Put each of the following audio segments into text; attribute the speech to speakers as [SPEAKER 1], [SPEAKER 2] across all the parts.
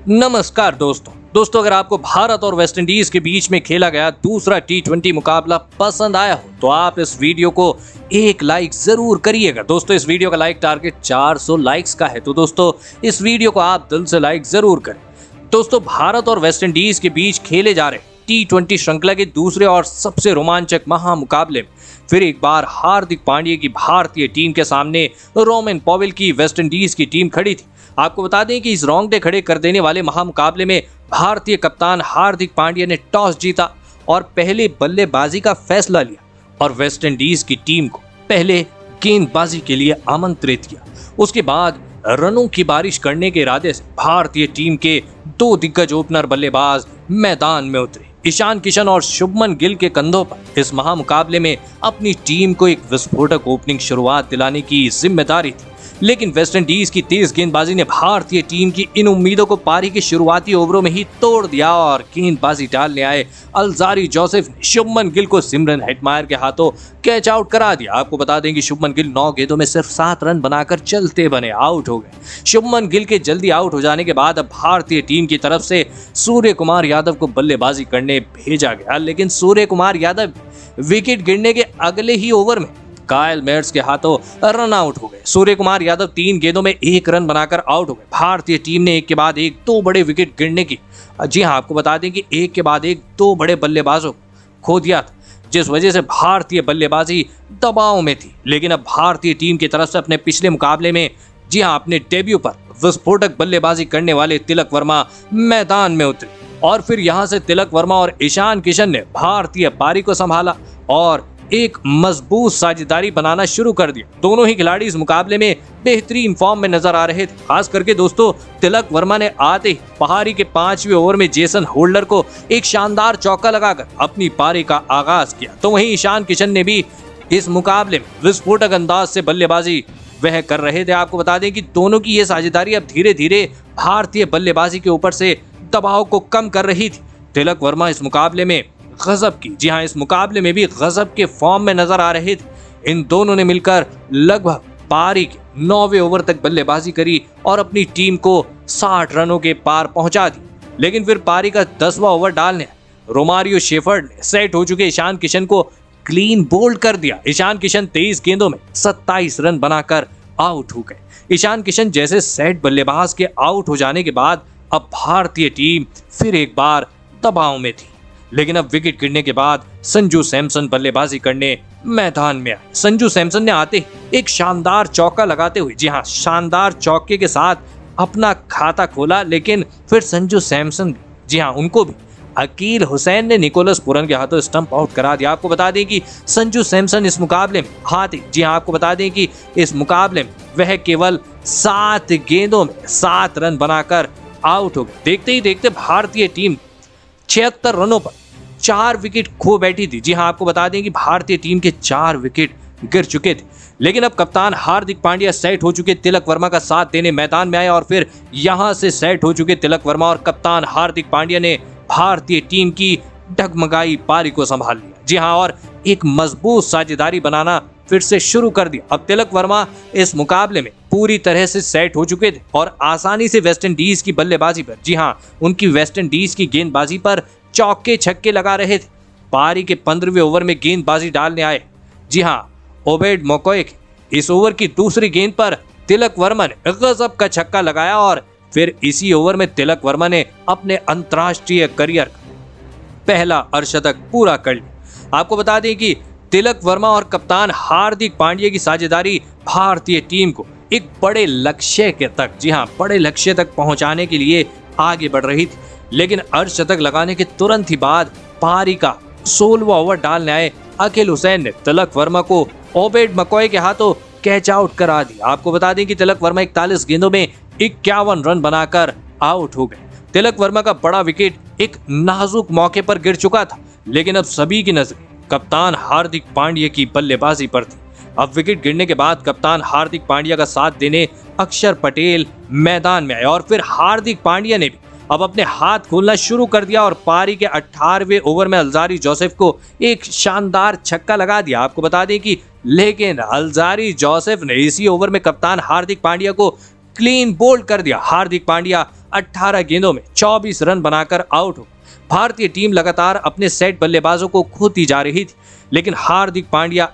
[SPEAKER 1] नमस्कार दोस्तों अगर आपको भारत और वेस्टइंडीज के बीच में खेला गया दूसरा T20 मुकाबला पसंद आया हो तो आप इस वीडियो को एक लाइक जरूर करिएगा। दोस्तों इस वीडियो का लाइक टारगेट 400 लाइक्स का है, तो दोस्तों इस वीडियो को आप दिल से लाइक जरूर करें। दोस्तों भारत और वेस्टइंडीज के बीच खेले जा रहे T20 श्रृंखला के दूसरे और सबसे रोमांचक महामुकाबले में फिर एक बार हार्दिक पांड्या की भारतीय टीम के सामने रोमिन पॉवेल की वेस्टइंडीज की टीम खड़ी थी। आपको बता दें कि इस रोंगटे खड़े कर देने वाले महामुकाबले में भारतीय कप्तान हार्दिक पांड्या ने टॉस जीता और पहले बल्लेबाजी का फैसला लिया और वेस्टइंडीज की टीम को पहले गेंदबाजी के लिए आमंत्रित किया। उसके बाद रनों की बारिश करने के इरादे से भारतीय टीम के दो दिग्गज ओपनर बल्लेबाज मैदान में उतरे। ईशान किशन और शुभमन गिल के कंधों पर इस महामुकाबले में अपनी टीम को एक विस्फोटक ओपनिंग शुरुआत दिलाने की जिम्मेदारी थी, लेकिन वेस्टइंडीज की तेज गेंदबाजी ने भारतीय टीम की इन उम्मीदों को पारी के शुरुआती ओवरों में ही तोड़ दिया और गेंदबाजी डालने आए अल्जारी जोसेफ ने शुभमन गिल को सिमरन हेटमायर के हाथों कैच आउट करा दिया। आपको बता दें कि शुभमन गिल 9 गेंदों में सिर्फ 7 रन बनाकर चलते बने आउट हो गए। शुभमन गिल के जल्दी आउट हो जाने के बाद अब भारतीय टीम की तरफ से सूर्य कुमार यादव को बल्लेबाजी करने भेजा गया, लेकिन सूर्य कुमार यादव विकेट गिरने के अगले ही ओवर में कायल मेयर्स के हाथों रन आउट हो गए। सूर्य कुमार यादव 3 गेंदों में 1 रन बनाकर आउट हो गए। भारतीय टीम ने एक के बाद एक 2 बड़े विकेट गिरने की, जी हां, आपको बता दें कि एक के बाद एक 2 बड़े बल्लेबाजों खो दिया था, जिस वजह से भारतीय बल्लेबाजी दबाव में थी। लेकिन अब भारतीय टीम की तरफ से अपने पिछले मुकाबले में, जी हां, अपने डेब्यू पर विस्फोटक बल्लेबाजी करने वाले तिलक वर्मा मैदान में उतरे और फिर यहां से तिलक वर्मा और ईशान किशन ने भारतीय पारी को संभाला और एक मजबूत साझेदारी बनाना शुरू कर दिया। दोनों ही खिलाड़ी इस मुकाबले में बेहतरीन फॉर्म में नजर आ रहे थे। खास करके दोस्तों तिलक वर्मा ने आते ही पारी के 5वें ओवर में जेसन होल्डर को एक शानदार चौका लगाकर अपनी पारी का आगाज किया, तो वहीं ईशान किशन ने भी इस मुकाबले में विस्फोटक अंदाज से बल्लेबाजी वह कर रहे थे। आपको बता दें कि दोनों की ये साझेदारी अब धीरे धीरे भारतीय बल्लेबाजी के ऊपर से दबाव को कम कर रही थी। तिलक वर्मा इस मुकाबले में गजब की, जी हां, इस मुकाबले में भी गजब के फॉर्म में नजर आ रहे थे। इन दोनों ने मिलकर लगभग पारी के 9वें ओवर तक बल्लेबाजी करी और अपनी टीम को 60 रनों के पार पहुंचा दी। लेकिन फिर पारी का 10वां ओवर डालने रोमारियो शेफर्ड ने सेट हो चुके ईशान किशन को क्लीन बोल्ड कर दिया। ईशान किशन 23 गेंदों में 27 रन बनाकर आउट हो गए। ईशान किशन जैसे सेट बल्लेबाज के आउट हो जाने के बाद अब भारतीय टीम फिर एक बार दबाव में थी, लेकिन अब विकेट गिरने के बाद संजू सैमसन बल्लेबाजी करने मैदान में आए। संजू सैमसन ने आते एक शानदार चौका लगाते हुए, जी हां, शानदार चौके के साथ अपना खाता खोला, लेकिन फिर संजू सैमसन, जी हां, उनको भी अकील हुसैन ने निकोलस पुरन के हाथों स्टंप आउट करा दिया। आपको बता दें कि संजू सैमसन इस मुकाबले में हाथी, जी हां, आपको बता दें कि इस मुकाबले में वह केवल 7 गेंदों में 7 रन बनाकर आउट हो गए। देखते ही देखते भारतीय टीम 76 रनों पर 4 विकेट खो बैठी थी। जी हां, आपको बता दें कि भारतीय टीम के 4 विकेट गिर चुके थे, लेकिन अब कप्तान हार्दिक पांड्या सेट हो चुके तिलक वर्मा का साथ देने मैदान में आए और फिर यहां से सेट हो चुके तिलक वर्मा और कप्तान हार्दिक पांड्या ने भारतीय टीम की डगमगाई पारी को संभाल लिया। जी हां, और एक मजबूत साझेदारी बनाना फिर से शुरू कर दिया। अब तिलक वर्मा इस मुकाबले में पूरी तरह से सेट हो चुके थे और आसानी से वेस्टइंडीज की बल्लेबाजी पर, जी हां, उनकी वेस्टइंडीज की गेंदबाजी पर चौके छक्के लगा रहे थे। पारी के 15वें ओवर में गेंदबाजी डालने आए, जी हां, ओबेड मकोए के इस ओवर की दूसरी गेंद पर तिलक वर्मा ने गजब का छक्का लगाया और फिर इसी ओवर में तिलक वर्मा ने अपने अंतर्राष्ट्रीय करियर का पहला अर्धशतक पूरा कर लिया। आपको बता दें कि तिलक वर्मा और कप्तान हार्दिक पांड्या की साझेदारी भारतीय टीम को एक बड़े लक्ष्य के तक, जी हां, बड़े लक्ष्य तक पहुंचाने के लिए आगे बढ़ रही थी। लेकिन अर्धशतक लगाने के तुरंत ही बाद पारी का 16वां ओवर डालने आए अकील हुसैन ने तिलक वर्मा को ओबेड मकोए के हाथों कैच आउट करा दिया। आपको बता दें कि तिलक वर्मा 41 गेंदों में 51 रन बनाकर आउट हो गए। तिलक वर्मा का बड़ा विकेट एक नाजुक मौके पर गिर चुका था, लेकिन अब सभी की नजर कप्तान हार्दिक पांड्या की बल्लेबाजी पर थी। अब विकेट गिरने के बाद कप्तान हार्दिक पांड्या का साथ देने अक्षर पटेल मैदान में आए और फिर हार्दिक पांड्या ने भी अब अपने हाथ खोलना शुरू कर दिया और पारी के 18वें ओवर में अल्जारी जोसेफ को एक शानदार छक्का लगा दिया। आपको बता दें कि लेकिन अल्जारी जोसेफ ने इसी ओवर में कप्तान हार्दिक पांड्या को क्लीन बोल्ड कर दिया। हार्दिक पांड्या 18 गेंदों में 24 रन बनाकर आउट हो। भारतीय टीम लगातार अपने सेट बल्लेबाजों को खोती जा रही थी, लेकिन हार्दिक पांड्या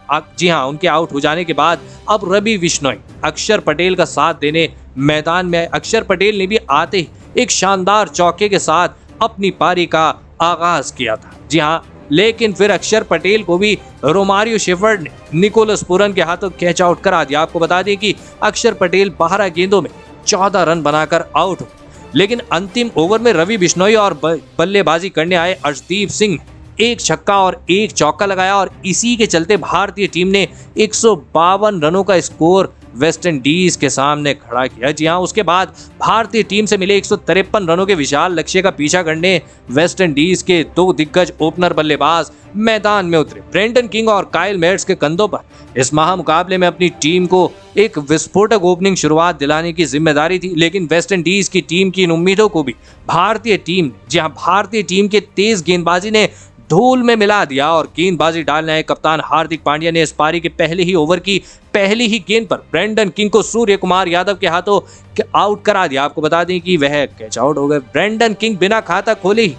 [SPEAKER 1] उनके आउट हो जाने के बाद अब रवि बिश्नोई, अक्षर पटेल का साथ देने मैदान में। अक्षर पटेल ने भी आते ही एक शानदार चौके के साथ अपनी पारी का आगाज किया था। लेकिन फिर अक्षर पटेल को भी रोमारियो शेफर्ड ने निकोलस पूरन के हाथों कैच आउट करा दिया। आपको बता दें कि अक्षर पटेल 12 गेंदों में 14 रन बनाकर आउट हो, लेकिन अंतिम ओवर में रवि बिश्नोई और बल्लेबाजी करने आए अर्शदीप सिंह ने एक छक्का और एक चौका लगाया और इसी के चलते भारतीय टीम ने 152 रनों का स्कोर वेस्ट इंडीज के सामने खड़ा किया। उसके बाद भारतीय टीम से मिले 153 रनों के विशाल लक्ष्य का पीछा करने वेस्ट इंडीज के 2 दिग्गज ओपनर बल्लेबाज मैदान में उतरे। ब्रेंडन किंग और काइल मेयर्स के कंधों पर इस महामुकाबले में अपनी टीम को एक विस्फोटक ओपनिंग शुरुआत दिलाने की जिम्मेदारी थी, लेकिन वेस्ट इंडीज की टीम की इन उम्मीदों को भी भारतीय टीम के तेज गेंदबाजी ने धूल में मिला दिया और गेंदबाजी डालने आए कप्तान हार्दिक पांड्या ने इस पारी के पहले ही ओवर की पहली ही गेंद पर ब्रेंडन किंग को सूर्य कुमार यादव के हाथों आउट करा दिया। आपको बता दें कि वह कैच आउट हो गए। ब्रेंडन किंग बिना खाता खोले ही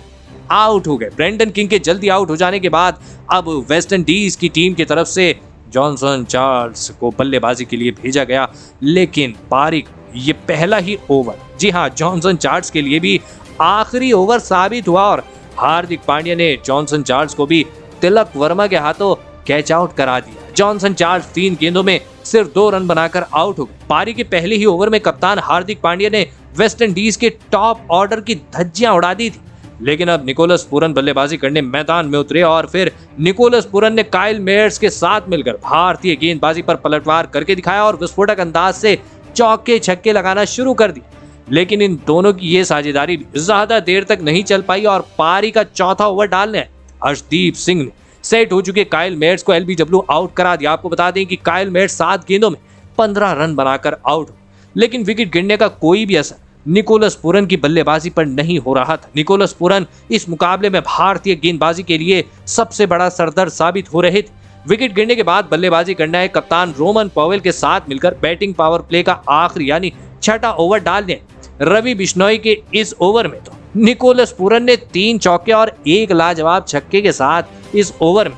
[SPEAKER 1] आउट हो गए। ब्रेंडन किंग के जल्दी आउट हो जाने के बाद अब वेस्ट इंडीज की टीम की तरफ से जॉनसन चार्ल्स को बल्लेबाजी के लिए भेजा गया, लेकिन पारी ये पहला ही ओवर जॉनसन चार्ल्स के लिए भी आखिरी ओवर साबित हुआ और हार्दिक पांड्या ने जॉनसन चार्ल्स को भी तिलक वर्मा के हाथों कैच आउट करा दिया। जॉनसन चार्ल्स 3 गेंदों में सिर्फ 2 रन बनाकर आउट हो गए। पारी के पहले ही ओवर में कप्तान हार्दिक पांड्या ने वेस्ट इंडीज के टॉप ऑर्डर की धज्जियां उड़ा दी थी, लेकिन अब निकोलस पूरन बल्लेबाजी करने मैदान में उतरे और फिर निकोलस पूरन ने काइल मेयर्स के साथ मिलकर भारतीय गेंदबाजी पर पलटवार करके दिखाया और विस्फोटक अंदाज से चौके छक्के लगाना शुरू कर दी। लेकिन इन दोनों की ये साझेदारी भी ज्यादा देर तक नहीं चल पाई और पारी का चौथा ओवर डालने अर्शदीप सिंह ने सेट हो चुके काइल मेयर्स को एलबीडब्ल्यू आउट करा दिया। आपको बता दें कि काइल मेयर्स 7 गेंदों में 15 रन बनाकर आउट हो, लेकिन विकेट गिरने का कोई भी असर निकोलस पूरन की बल्लेबाजी पर नहीं हो रहा था। निकोलस पूरन इस मुकाबले में भारतीय गेंदबाजी के लिए सबसे बड़ा सरदर्द साबित हो रहे थे। विकेट गिरने के बाद बल्लेबाजी करना है कप्तान रोमन पॉवेल के साथ मिलकर बैटिंग पावर प्ले का आखिरी यानी छठा ओवर डालने रवि बिश्नोई के इस ओवर में तो निकोलस पूरन ने 3 चौके और 1 लाजवाब छक्के के साथ इस ओवर में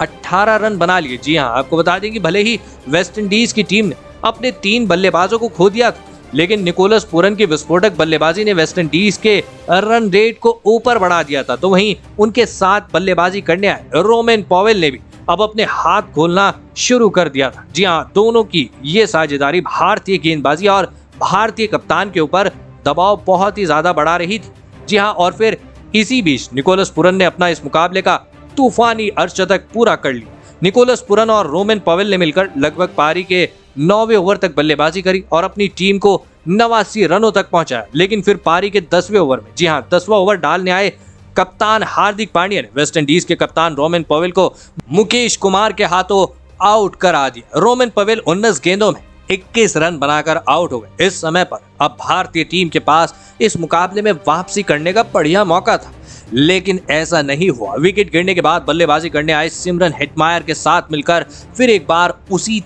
[SPEAKER 1] 18 रन बना लिए। आपको बता दें कि भले ही वेस्ट इंडीज की टीम ने अपने 3 बल्लेबाजों को खो दिया, लेकिन निकोलस पूरन की विस्फोटक बल्लेबाजी ने वेस्ट इंडीज के रन रेट को ऊपर बढ़ा दिया था। तो वहीं उनके साथ बल्लेबाजी करने आए रोमन पॉवेल ने भी अब अपने हाथ खोलना शुरू कर दिया था। दोनों की ये साझेदारी भारतीय गेंदबाजी और भारतीय कप्तान के ऊपर दबाव बहुत ही ज्यादा बढ़ा रही थी। और फिर इसी बीच निकोलस पूरन ने अपना इस मुकाबले का तूफानी अर्धशतक पूरा कर लिया। निकोलस पूरन और रोमन पॉवेल ने मिलकर लगभग पारी के 9वें ओवर तक बल्लेबाजी करी और अपनी टीम को 89 रनों तक पहुंचाया, लेकिन फिर पारी के 10वें ओवर में 10वां ओवर डालने आए कप्तान हार्दिक पांड्या ने वेस्ट इंडीज के कप्तान रोमन पॉवेल को मुकेश कुमार के हाथों आउट करा दिया। रोमन पॉवेल 19 गेंदों में 21 रन बनाकर आउट हो गए। इस समय पर अब भारतीय टीम के पास इस मुकाबले में वापसी करने का बढ़िया मौका था, लेकिन ऐसा नहीं हुआ। विकेट गिरने के बाद बल्लेबाजी करने आए सिमरन हेटमायर के साथ मिलकर फिर एक बार उसी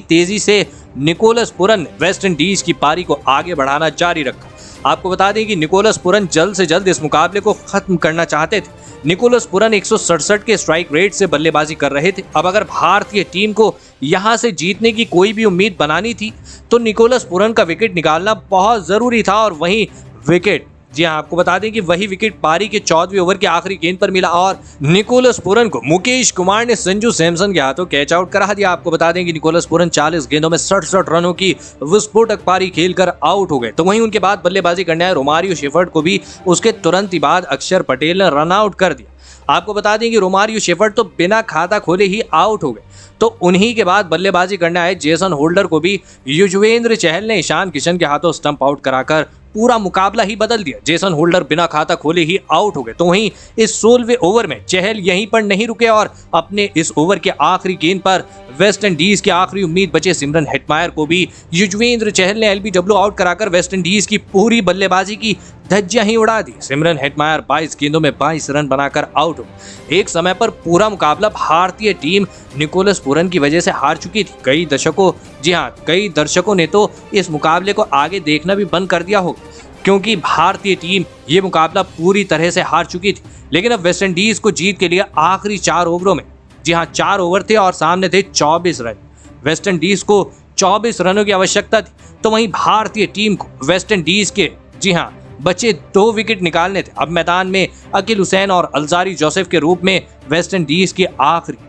[SPEAKER 1] तेजी से निकोलस पूरन ने वेस्ट इंडीज की पारी को आगे बढ़ाना जारी रखा। आपको बता दें कि निकोलस पूरन जल्द से जल्द इस मुकाबले को खत्म करना चाहते थे। निकोलस पूरन 167 के स्ट्राइक रेट से बल्लेबाजी कर रहे थे। अब अगर भारतीय टीम को यहां से जीतने की कोई भी उम्मीद बनानी थी तो निकोलस पूरन का विकेट निकालना बहुत जरूरी था और वही विकेट आपको बता दें कि वही विकेट पारी के 14वें ओवर के आखिरी गेंद पर मिला और निकोलस पूरन को मुकेश कुमार ने संजू सैमसन के हाथों कैच आउट करा दिया। आपको बता दें कि निकोलस पूरन 40 गेंदों में 67 रनों की विस्फोटक पारी खेलकर आउट हो गए। तो वहीं उनके बाद बल्लेबाजी करने आए रोमारियो शेफर्ड को भी उसके तुरंत ही बाद अक्षर पटेल ने रन आउट कर दिया। आपको बता दें कि रोमारियो शेफर्ड तो बिना खाता खोले ही आउट हो गए। तो उन्हीं के बाद बल्लेबाजी करने आए जेसन होल्डर को भी युजवेंद्र चहल ने ईशान किशन के हाथों स्टंप आउट कराकर पूरा मुकाबला ही बदल दिया। जेसन होल्डर बिना खाता खोले ही आउट हो गए। तो वहीं इस 16वें ओवर में चहल यहीं पर नहीं रुके और अपने इस ओवर के आखिरी गेंद पर वेस्ट इंडीज के आखिरी उम्मीद बचे सिमरन हेटमायर को भी युजवेंद्र चहल ने एलबीडब्ल्यू आउट कराकर वेस्ट इंडीज की पूरी बल्लेबाजी की धज्जियां ही उड़ा दी। सिमरन हेटमायर 22 गेंदों में 22 रन बनाकर आउट हो। एक समय पर पूरा मुकाबला भारतीय टीम निकोलस पूरन की वजह से हार चुकी थी। कई दशकों जी हाँ, कई दर्शकों ने तो इस मुकाबले को आगे देखना भी बंद कर दिया होगा, क्योंकि भारतीय टीम ये मुकाबला पूरी तरह से हार चुकी थी। लेकिन अब वेस्टइंडीज को जीत के लिए आखिरी 4 ओवरों में, जी हाँ 4 ओवर थे और सामने थे 24 रन। वेस्टइंडीज को 24 रनों की आवश्यकता थी, तो वहीं भारतीय टीम को वेस्टइंडीज के जी हाँ बचे 2 विकेट निकालने थे। अब मैदान में अकील हुसैन और अल्जारी जोसेफ के रूप में वेस्टइंडीज की आखिरी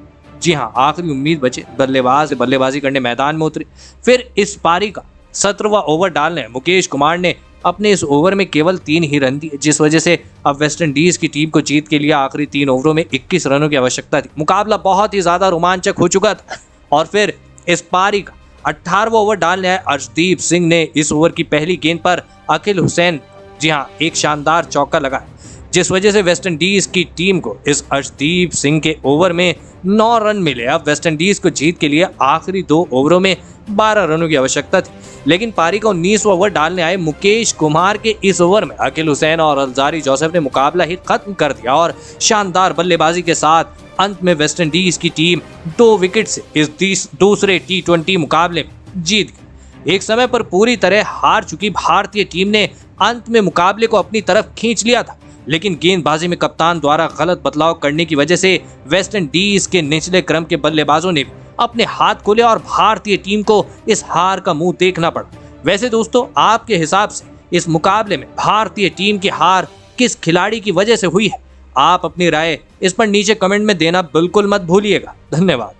[SPEAKER 1] उम्मीद बचे बल्लेबाजी करने मैदान में उतरे। फिर इस पारी का 17वां ओवर डालने मुकेश कुमार ने अपने इस ओवर में केवल 3 ही रन दिए, जिस वजह से अब वेस्टइंडीज की टीम को जीत के लिए आखिरी 3 ओवरों में 21 रनों की आवश्यकता थी। मुकाबला बहुत ही ज्यादा रोमांचक हो चुका था और फिर इस पारी का 18वां ओवर डालने आए अर्शदीप सिंह ने इस ओवर की पहली गेंद पर अकील हुसैन एक शानदार चौका लगाया, जिस वजह से वेस्टइंडीज की टीम को इस अर्शदीप सिंह के ओवर में 9 रन मिले। अब वेस्टइंडीज को जीत के लिए आखिरी 2 ओवरों में 12 रनों की आवश्यकता थी, लेकिन पारी का 19वां ओवर डालने आए मुकेश कुमार के इस ओवर में अकील हुसैन और अल्जारी जोसेफ ने मुकाबला ही खत्म कर दिया और शानदार बल्लेबाजी के साथ अंत में वेस्टइंडीज की टीम 2 विकेट से इस दूसरे T20 मुकाबले में जीत गई। एक समय पर पूरी तरह हार चुकी भारतीय टीम ने अंत में मुकाबले को अपनी तरफ खींच लिया था, लेकिन गेंदबाजी में कप्तान द्वारा गलत बदलाव करने की वजह से वेस्टइंडीज के निचले क्रम के बल्लेबाजों ने अपने हाथ खोले और भारतीय टीम को इस हार का मुंह देखना पड़ा। वैसे दोस्तों, आपके हिसाब से इस मुकाबले में भारतीय टीम की हार किस खिलाड़ी की वजह से हुई है? आप अपनी राय इस पर नीचे कमेंट में देना बिल्कुल मत भूलिएगा। धन्यवाद।